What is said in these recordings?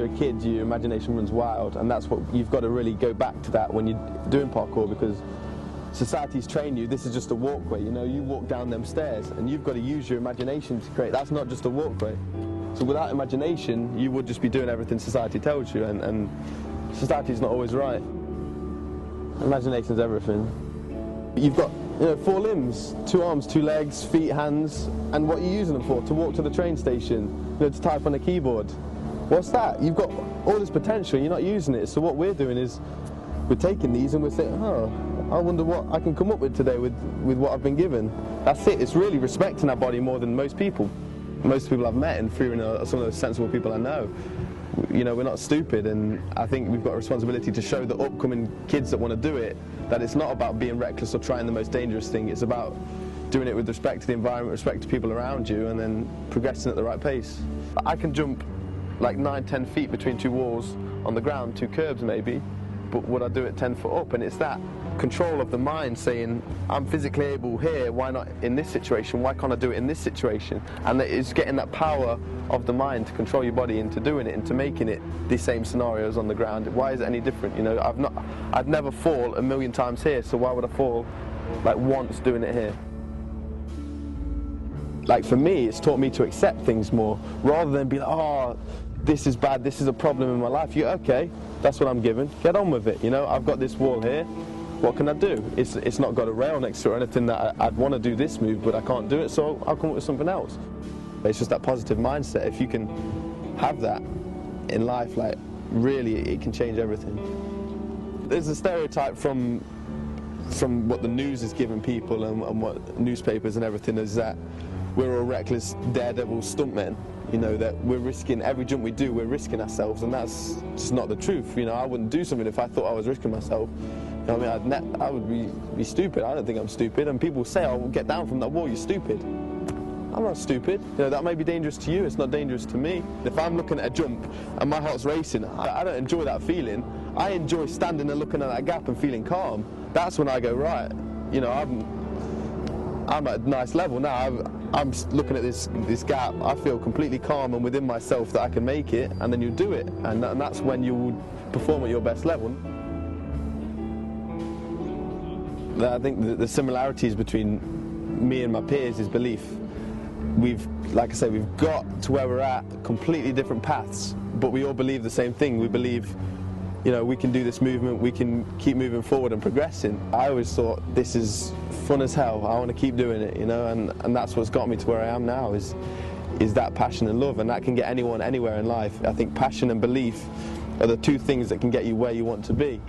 you're a kid, your imagination runs wild, and that's what you've got to really go back to that when you're doing parkour, because society's trained you, this is just a walkway, you know, you walk down them stairs and you've got to use your imagination to create, that's not just a walkway. So without imagination, you would just be doing everything society tells you, and society's not always right. Imagination's everything. You've got, you know, 4 limbs, 2 arms, 2 legs, feet, hands, and what are you using them for? To walk to the train station, you know, to type on a keyboard. What's that? You've got all this potential, you're not using it. So what we're doing is we're taking these and we're saying, oh, I wonder what I can come up with today with what I've been given. That's it. It's really respecting our body more than most people. Most people I've met, and through some of those sensible people I know. You know, we're not stupid, and I think we've got a responsibility to show the upcoming kids that want to do it that it's not about being reckless or trying the most dangerous thing. It's about doing it with respect to the environment, respect to people around you, and then progressing at the right pace. I can jump like 9-10 feet between 2 walls on the ground, 2 curbs maybe, but would I do it 10 foot up? And it's that control of the mind saying, I'm physically able here, why not in this situation? Why can't I do it in this situation? And it's getting that power of the mind to control your body into doing it, into making it the same scenarios on the ground. Why is it any different? You know, I'd never fall a million times here, so why would I fall like once doing it here? Like for me, it's taught me to accept things more, rather than be like, oh, this is bad, this is a problem in my life. You okay, that's what I'm given, get on with it. You know, I've got this wall here, what can I do? It's not got a rail next to it or anything that I'd want to do this move, but I can't do it, so I'll come up with something else. It's just that positive mindset. If you can have that in life, like really, it can change everything. There's a stereotype from what the news is giving people and what newspapers and everything is that we're all reckless, daredevil stuntmen. You know, that we're risking, every jump we do, we're risking ourselves, and that's just not the truth. You know, I wouldn't do something if I thought I was risking myself. You know what I mean? I would be stupid. I don't think I'm stupid, and people say, oh, get down from that wall, you're stupid. I'm not stupid. You know, that may be dangerous to you, it's not dangerous to me. If I'm looking at a jump and my heart's racing, I don't enjoy that feeling. I enjoy standing and looking at that gap and feeling calm. That's when I go, right, you know, I'm at a nice level now. I'm looking at this gap, I feel completely calm and within myself that I can make it, and then you do it, and that's when you will perform at your best level. I think the similarities between me and my peers is belief. Like I say, we've got to where we're at, completely different paths, but we all believe the same thing. We believe, you know, we can do this movement, we can keep moving forward and progressing. I always thought, this is fun as hell, I want to keep doing it, you know, and that's what's got me to where I am now, is that passion and love, and that can get anyone anywhere in life. I think passion and belief are the 2 things that can get you where you want to be.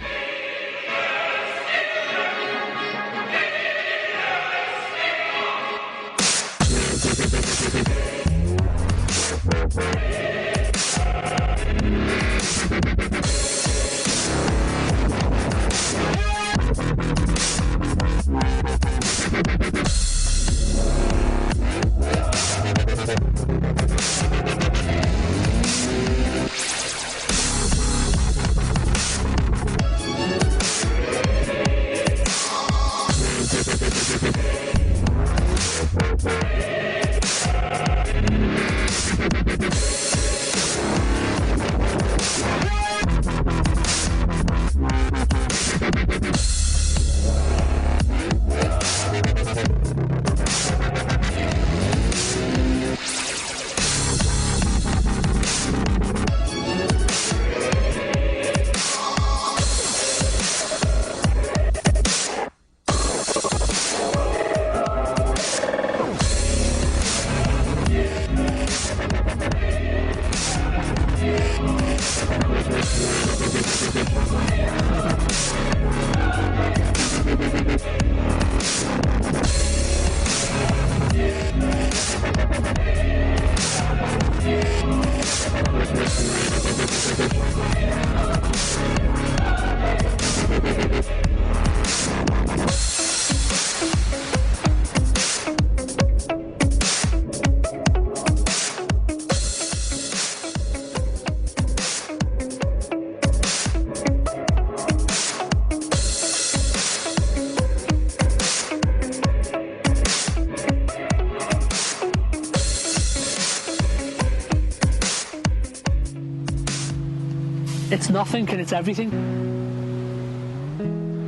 It's nothing and it's everything.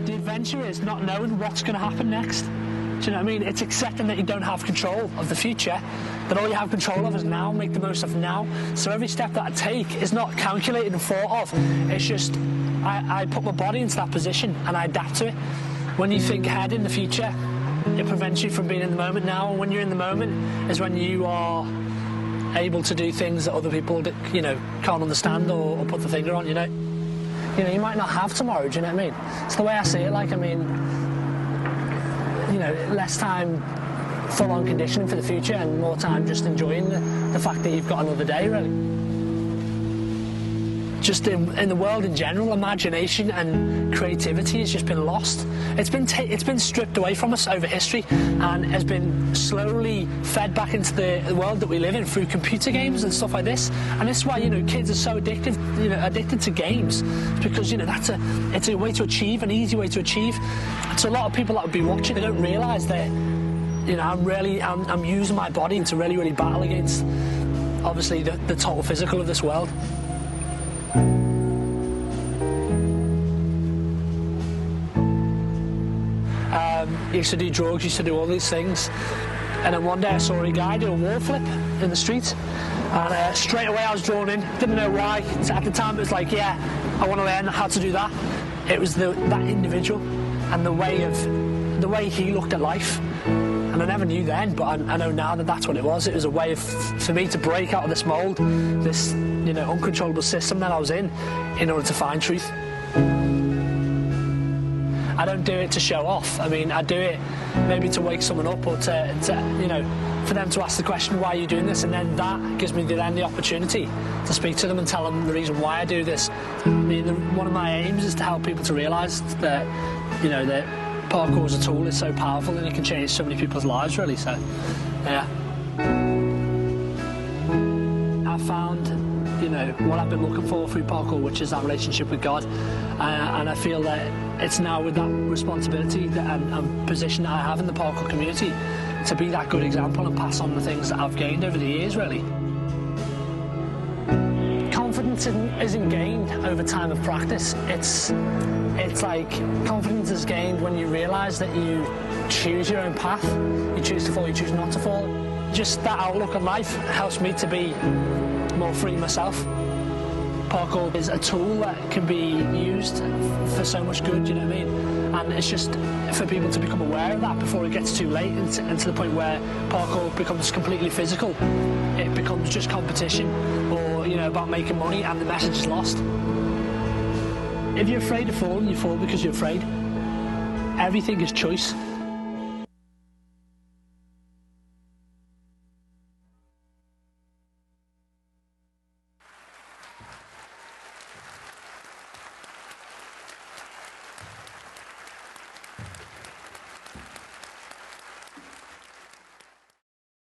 The adventure is not knowing what's going to happen next. Do you know what I mean? It's accepting that you don't have control of the future, that all you have control of is now, make the most of now. So every step that I take is not calculated and thought of. It's just, I put my body into that position and I adapt to it. When you think ahead in the future, it prevents you from being in the moment now. And when you're in the moment is when you are able to do things that other people, you know, can't understand or put the finger on, you know. You know, you might not have tomorrow, do you know what I mean? It's the way I see it, like, I mean, you know, less time full-on conditioning for the future and more time just enjoying the fact that you've got another day, really. Just in the world in general, imagination and creativity has just been lost. It's been stripped away from us over history and has been slowly fed back into the world that we live in through computer games and stuff like this. And this is why, you know, kids are so addicted to games. It's because, you know, it's a way to achieve, an easy way to achieve. To a lot of people that would be watching, they don't realise that, you know, I'm using my body to really, really battle against, obviously, the total physical of this world. Used to do drugs, used to do all these things, and then one day I saw a guy do a wall flip in the street, and straight away I was drawn in. Didn't know why. At the time it was like, yeah, I want to learn how to do that. It was that individual and the way he looked at life, and I never knew then, but I know now that that's what it was. It was a way for me to break out of this mould, this, you know, uncontrollable system that I was in order to find truth. I don't do it to show off. I mean, I do it maybe to wake someone up or to you know, for them to ask the question, why are you doing this? And then that gives me the opportunity to speak to them and tell them the reason why I do this. I mean, one of my aims is to help people to realise that, you know, that parkour as a tool is so powerful and it can change so many people's lives, really. So, yeah. I found, you know, what I've been looking for through parkour, which is that relationship with God, and I feel that it's now with that responsibility and position that I have in the parkour community to be that good example and pass on the things that I've gained over the years, really. Confidence isn't gained over time of practice. It's like confidence is gained when you realise that you choose your own path. You choose to fall, you choose not to fall. Just that outlook on life helps me to be more free myself. Parkour is a tool that can be used for so much good, you know what I mean? And it's just for people to become aware of that before it gets too late and to the point where parkour becomes completely physical. It becomes just competition or, you know, about making money, and the message is lost. If you're afraid of falling, you fall because you're afraid. Everything is choice.